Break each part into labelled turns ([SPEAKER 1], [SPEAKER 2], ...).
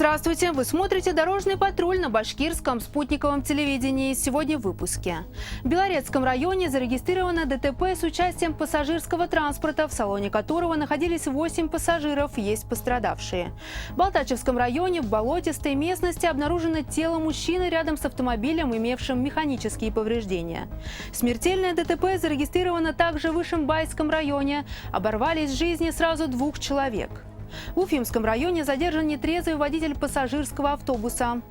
[SPEAKER 1] Здравствуйте! Вы смотрите «Дорожный патруль» на башкирском спутниковом телевидении. Сегодня в выпуске. В Белорецком районе зарегистрировано ДТП с участием пассажирского транспорта, в салоне которого находились 8 пассажиров, есть пострадавшие. В Балтачевском районе в болотистой местности обнаружено тело мужчины рядом с автомобилем, имевшим механические повреждения. Смертельное ДТП зарегистрировано также в Ишимбайском районе. Оборвались жизни сразу 2 человек. В Уфимском районе задержан нетрезвый водитель пассажирского автобуса.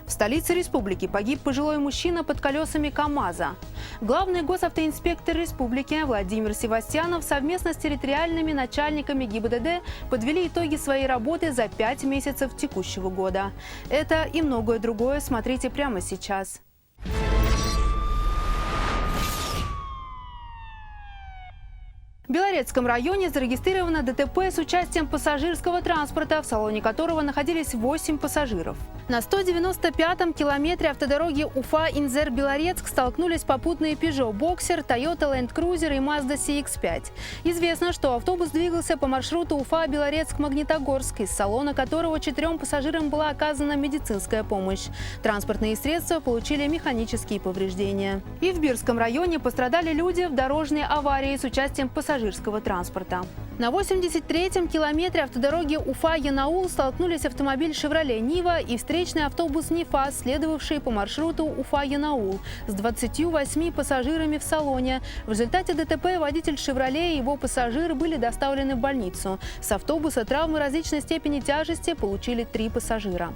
[SPEAKER 1] В столице республики погиб пожилой мужчина под колесами КАМАЗа. Главный госавтоинспектор республики Владимир Севастьянов совместно с территориальными начальниками ГИБДД подвели итоги своей работы за 5 месяцев текущего года. Это и многое другое смотрите прямо сейчас. В Белорецком районе зарегистрировано ДТП с участием пассажирского транспорта, в салоне которого находились 8 пассажиров. На 195-м километре автодороги Уфа-Инзер-Белорецк столкнулись попутные Peugeot Boxer, Toyota Land Cruiser и Mazda CX-5. Известно, что автобус двигался по маршруту Уфа-Белорецк-Магнитогорск, из салона которого 4 пассажирам была оказана медицинская помощь. Транспортные средства получили механические повреждения. И в Бирском районе пострадали люди в дорожной аварии с участием пассажирского транспорта. На 83-м километре автодороги Уфа-Янаул столкнулись автомобиль «Шевроле Нива» и встречный автобус «Нефас», следовавший по маршруту Уфа-Янаул с 28 пассажирами в салоне. В результате ДТП водитель «Шевроле» и его пассажир были доставлены в больницу. С автобуса травмы различной степени тяжести получили 3 пассажира.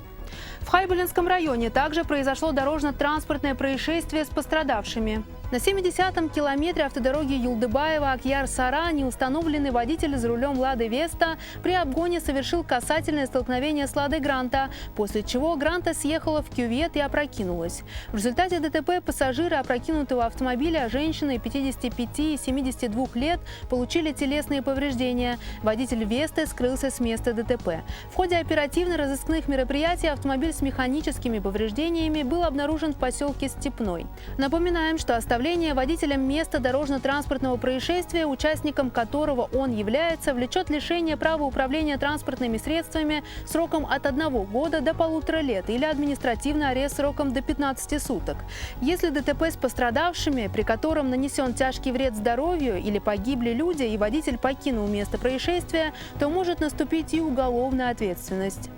[SPEAKER 1] В Хайбулинском районе также произошло дорожно-транспортное происшествие с пострадавшими. На 70-м километре автодороги Юлдыбаева-Акьяр-Сара неустановленный водитель за рулем «Лады Веста» при обгоне совершил касательное столкновение с «Ладой Гранта», после чего Гранта съехала в кювет и опрокинулась. В результате ДТП пассажиры опрокинутого автомобиля, женщины 55 и 72 лет, получили телесные повреждения. Водитель «Весты» скрылся с места ДТП. В ходе оперативно-розыскных мероприятий автомобиль с механическими повреждениями был обнаружен в поселке Степной. Напоминаем, что оставление водителем места дорожно-транспортного происшествия, участником которого он является, влечет лишение права управления транспортными средствами сроком от 1 года до 1,5 лет или административный арест сроком до 15 суток. Если ДТП с пострадавшими, при котором нанесен тяжкий вред здоровью или погибли люди, и водитель покинул место происшествия, то может наступить и уголовная ответственность.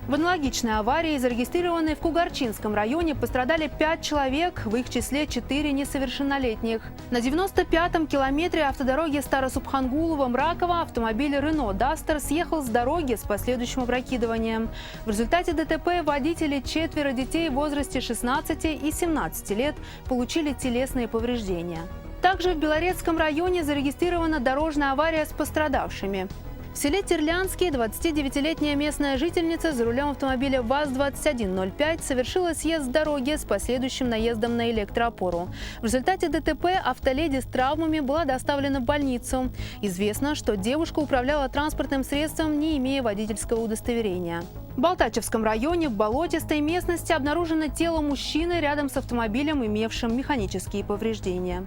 [SPEAKER 1] В аналогичной аварии, зарегистрированной в Кугарчинском районе, пострадали 5 человек, в их числе 4 несовершеннолетних. На 95-м километре автодороги Старосубхангулово-Мраково автомобиль Renault Duster съехал с дороги с последующим опрокидыванием. В результате ДТП водители 4 детей в возрасте 16 и 17 лет получили телесные повреждения. Также в Белорецком районе зарегистрирована дорожная авария с пострадавшими. В селе Терлянский 29-летняя местная жительница за рулем автомобиля ВАЗ-2105 совершила съезд с дороги с последующим наездом на электроопору. В результате ДТП автоледи с травмами была доставлена в больницу. Известно, что девушка управляла транспортным средством, не имея водительского удостоверения. В Балтачевском районе в болотистой местности обнаружено тело мужчины рядом с автомобилем, имевшим механические повреждения.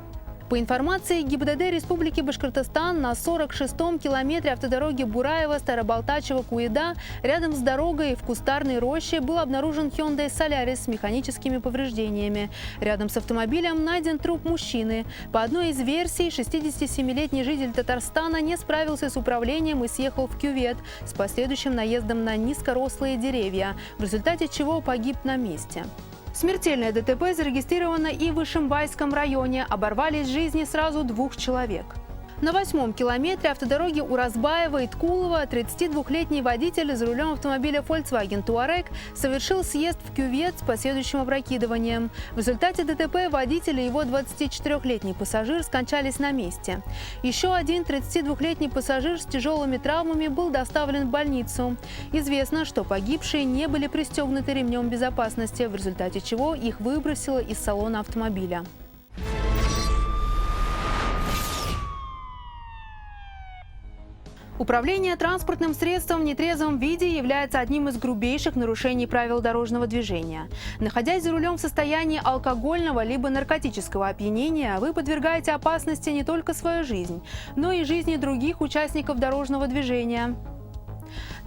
[SPEAKER 1] По информации ГИБДД Республики Башкортостан, на 46-м километре автодороги Бураево-Старобалтачево-Куеда рядом с дорогой в кустарной роще был обнаружен Hyundai Solaris с механическими повреждениями. Рядом с автомобилем найден труп мужчины. По одной из версий, 67-летний житель Татарстана не справился с управлением и съехал в кювет с последующим наездом на низкорослые деревья, в результате чего погиб на месте. Смертельное ДТП зарегистрировано и в Ишимбайском районе. Оборвались жизни сразу 2 человек. На 8-м километре автодороги Уразбаева и Ткулова 32-летний водитель за рулем автомобиля Volkswagen Touareg совершил съезд в кювет с последующим опрокидыванием. В результате ДТП водитель и его 24-летний пассажир скончались на месте. Еще один 32-летний пассажир с тяжелыми травмами был доставлен в больницу. Известно, что погибшие не были пристегнуты ремнем безопасности, в результате чего их выбросило из салона автомобиля. Управление транспортным средством в нетрезвом виде является одним из грубейших нарушений правил дорожного движения. Находясь за рулем в состоянии алкогольного либо наркотического опьянения, вы подвергаете опасности не только свою жизнь, но и жизни других участников дорожного движения.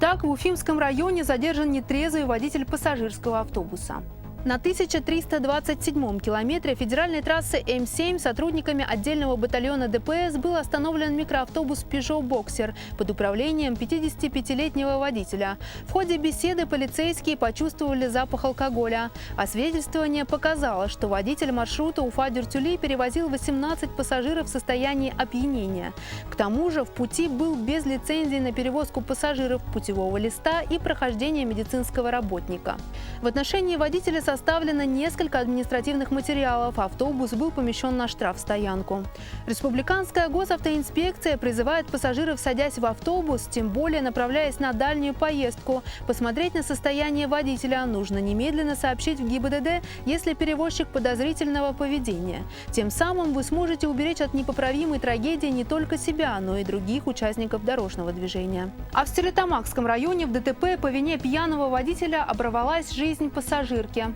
[SPEAKER 1] Так, в Уфимском районе задержан нетрезвый водитель пассажирского автобуса. На 1327-м километре федеральной трассы М7 сотрудниками отдельного батальона ДПС был остановлен микроавтобус Peugeot Boxer под управлением 55-летнего водителя. В ходе беседы полицейские почувствовали запах алкоголя. Освидетельствование показало, что водитель маршрута Уфа-Дюртюли перевозил 18 пассажиров в состоянии опьянения. К тому же в пути был без лицензии на перевозку пассажиров, путевого листа и прохождения медицинского работника. В отношении водителя составлено несколько административных материалов. Автобус был помещен на штрафстоянку. Республиканская госавтоинспекция призывает пассажиров, садясь в автобус, тем более направляясь на дальнюю поездку, посмотреть на состояние водителя. Нужно немедленно сообщить в ГИБДД, если перевозчик подозрительного поведения. Тем самым вы сможете уберечь от непоправимой трагедии не только себя, но и других участников дорожного движения. А в Стерлитамакском районе в ДТП по вине пьяного водителя оборвалась жизнь пассажирки.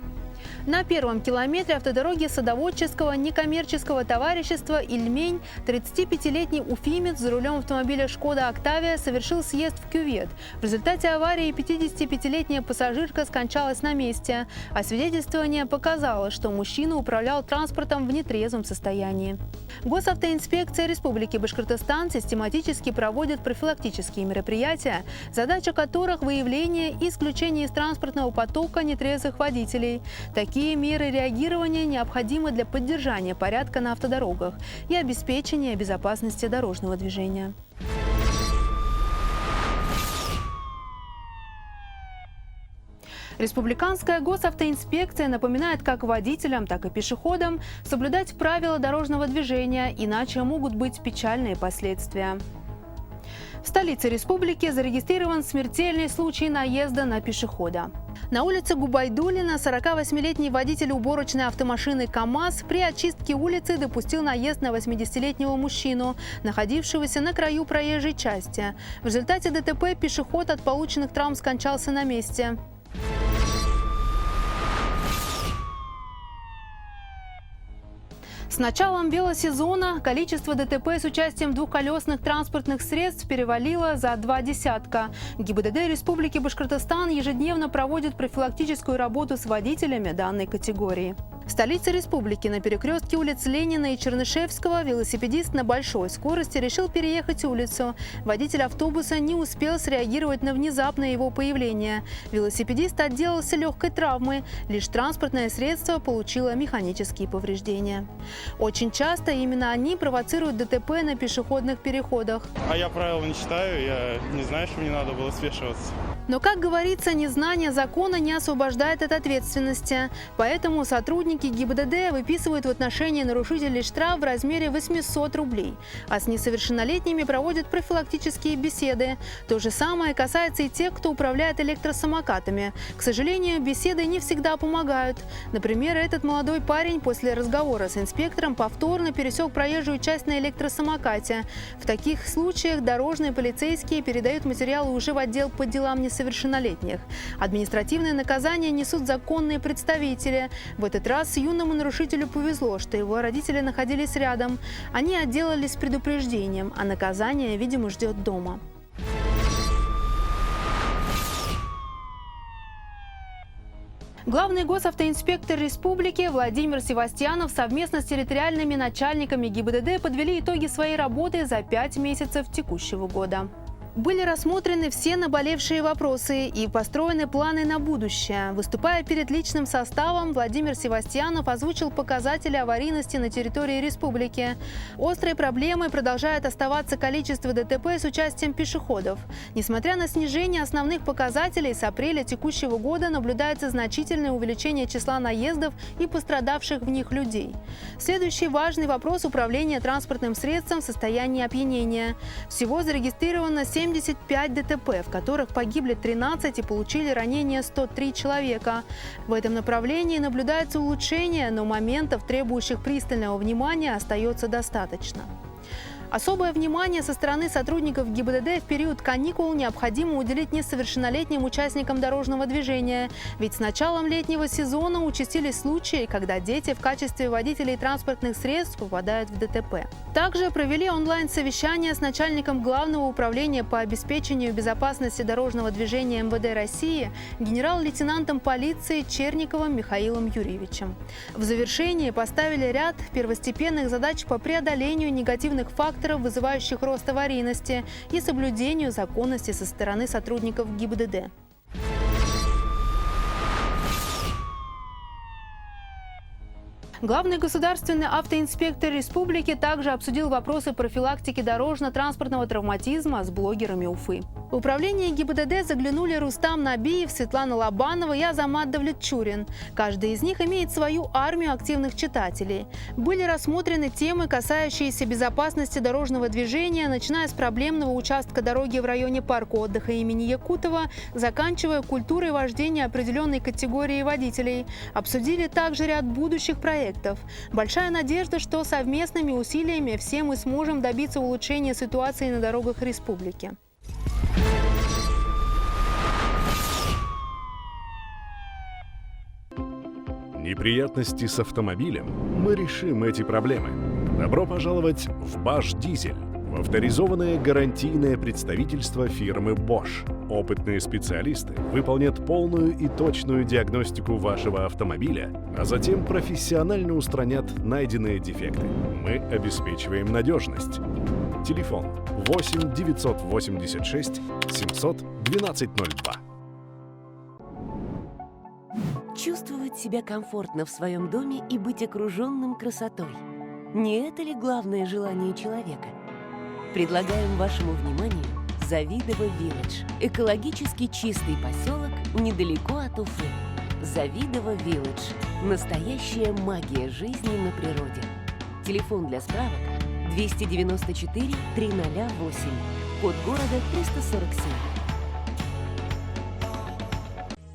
[SPEAKER 1] На первом километре автодороги садоводческого некоммерческого товарищества «Ильмень» 35-летний уфимец за рулем автомобиля «Шкода Октавия» совершил съезд в кювет. В результате аварии 55-летняя пассажирка скончалась на месте. Освидетельствование показало, что мужчина управлял транспортом в нетрезвом состоянии. Госавтоинспекция Республики Башкортостан систематически проводит профилактические мероприятия, задача которых – выявление и исключение из транспортного потока нетрезвых водителей. Такие меры реагирования необходимы для поддержания порядка на автодорогах и обеспечения безопасности дорожного движения. Республиканская госавтоинспекция напоминает как водителям, так и пешеходам соблюдать правила дорожного движения, иначе могут быть печальные последствия. В столице республики зарегистрирован смертельный случай наезда на пешехода. На улице Губайдуллина 48-летний водитель уборочной автомашины КАМАЗ при очистке улицы допустил наезд на 80-летнего мужчину, находившегося на краю проезжей части. В результате ДТП пешеход от полученных травм скончался на месте. С началом велосезона количество ДТП с участием двухколесных транспортных средств перевалило за 2 десятка. ГИБДД Республики Башкортостан ежедневно проводит профилактическую работу с водителями данной категории. В столице республики на перекрестке улиц Ленина и Чернышевского велосипедист на большой скорости решил переехать улицу. Водитель автобуса не успел среагировать на внезапное его появление. Велосипедист отделался легкой травмой, лишь транспортное средство получило механические повреждения. Очень часто именно они провоцируют ДТП на пешеходных переходах.
[SPEAKER 2] А я правила не читаю, я не знаю, что мне надо было спешиваться.
[SPEAKER 1] Но, как говорится, незнание закона не освобождает от ответственности. Поэтому сотрудники ГИБДД выписывают в отношении нарушителей штраф в размере 800 рублей. А с несовершеннолетними проводят профилактические беседы. То же самое касается и тех, кто управляет электросамокатами. К сожалению, беседы не всегда помогают. Например, этот молодой парень после разговора с инспектором повторно пересек проезжую часть на электросамокате. В таких случаях дорожные полицейские передают материалы уже в отдел по делам несовершеннолетних. Административное наказание несут законные представители. В этот раз юному нарушителю повезло, что его родители находились рядом. Они отделались предупреждением, а наказание, видимо, ждет дома. Главный госавтоинспектор республики Владимир Севастьянов совместно с территориальными начальниками ГИБДД подвели итоги своей работы за 5 месяцев текущего года. Были рассмотрены все наболевшие вопросы и построены планы на будущее. Выступая перед личным составом, Владимир Севастьянов озвучил показатели аварийности на территории республики. Острой проблемой продолжает оставаться количество ДТП с участием пешеходов. Несмотря на снижение основных показателей, с апреля текущего года наблюдается значительное увеличение числа наездов и пострадавших в них людей. Следующий важный вопрос – управление транспортным средством в состоянии опьянения. Всего зарегистрировано 75 ДТП, в которых погибли 13 и получили ранения 103 человека. В этом направлении наблюдается улучшение, но моментов, требующих пристального внимания, остается достаточно. Особое внимание со стороны сотрудников ГИБДД в период каникул необходимо уделить несовершеннолетним участникам дорожного движения. Ведь с началом летнего сезона участились случаи, когда дети в качестве водителей транспортных средств попадают в ДТП. Также провели онлайн-совещание с начальником Главного управления по обеспечению безопасности дорожного движения МВД России генерал-лейтенантом полиции Черниковым Михаилом Юрьевичем. В завершении поставили ряд первостепенных задач по преодолению негативных факторов, вызывающих рост аварийности, и соблюдению законности со стороны сотрудников ГИБДД. Главный государственный автоинспектор республики также обсудил вопросы профилактики дорожно-транспортного травматизма с блогерами Уфы. В управление ГИБДД заглянули Рустам Набиев, Светлана Лобанова и Азамат Давлетчурин. Каждый из них имеет свою армию активных читателей. Были рассмотрены темы, касающиеся безопасности дорожного движения, начиная с проблемного участка дороги в районе парка отдыха имени Якутова, заканчивая культурой вождения определенной категории водителей. Обсудили также ряд будущих проектов. Большая надежда, что совместными усилиями все мы сможем добиться улучшения ситуации на дорогах республики.
[SPEAKER 3] Неприятности с автомобилем? Мы решим эти проблемы. Добро пожаловать в Bosch Дизель, в авторизованное гарантийное представительство фирмы Bosch. Опытные специалисты выполнят полную и точную диагностику вашего автомобиля, а затем профессионально устранят найденные дефекты. Мы обеспечиваем надежность. Телефон 8 986 700 1202.
[SPEAKER 4] Чувствовать себя комфортно в своем доме и быть окруженным красотой. Не это ли главное желание человека? Предлагаем вашему вниманию Завидово Вилледж. Экологически чистый поселок недалеко от Уфы. Завидово Вилледж. Настоящая магия жизни на природе. Телефон для справок 294 308. Код города 347.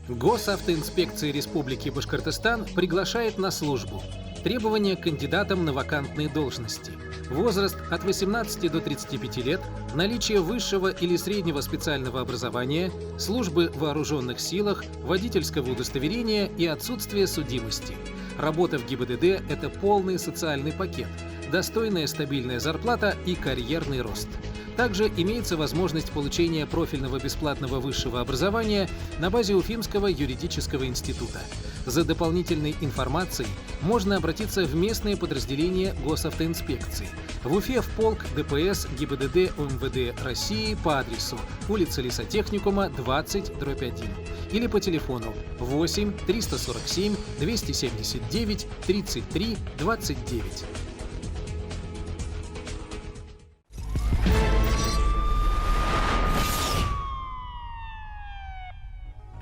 [SPEAKER 5] Госавтоинспекция Республики Башкортостан приглашает на службу. Требования к кандидатам на вакантные должности. Возраст от 18 до 35 лет, наличие высшего или среднего специального образования, службы в вооруженных силах, водительского удостоверения и отсутствие судимости. Работа в ГИБДД – это полный социальный пакет, достойная стабильная зарплата и карьерный рост. Также имеется возможность получения профильного бесплатного высшего образования на базе Уфимского юридического института. За дополнительной информацией можно обратиться в местные подразделения госавтоинспекции. В Уфе в полк ДПС ГИБДД УМВД России по адресу улица Лесотехникума, 20/1 или по телефону 8 347 279 33 29.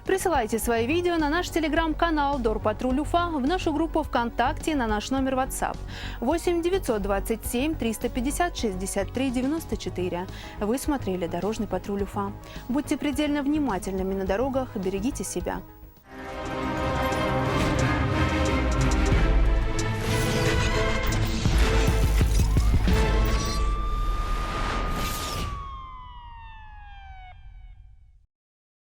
[SPEAKER 1] Присылайте свои видео на наш телеграм-канал Дорпатруль Уфа, в нашу группу ВКонтакте, на наш номер WhatsApp 8 927 350 63 94. Вы смотрели «Дорожный патруль Уфа». Будьте предельно внимательными на дорогах, берегите себя.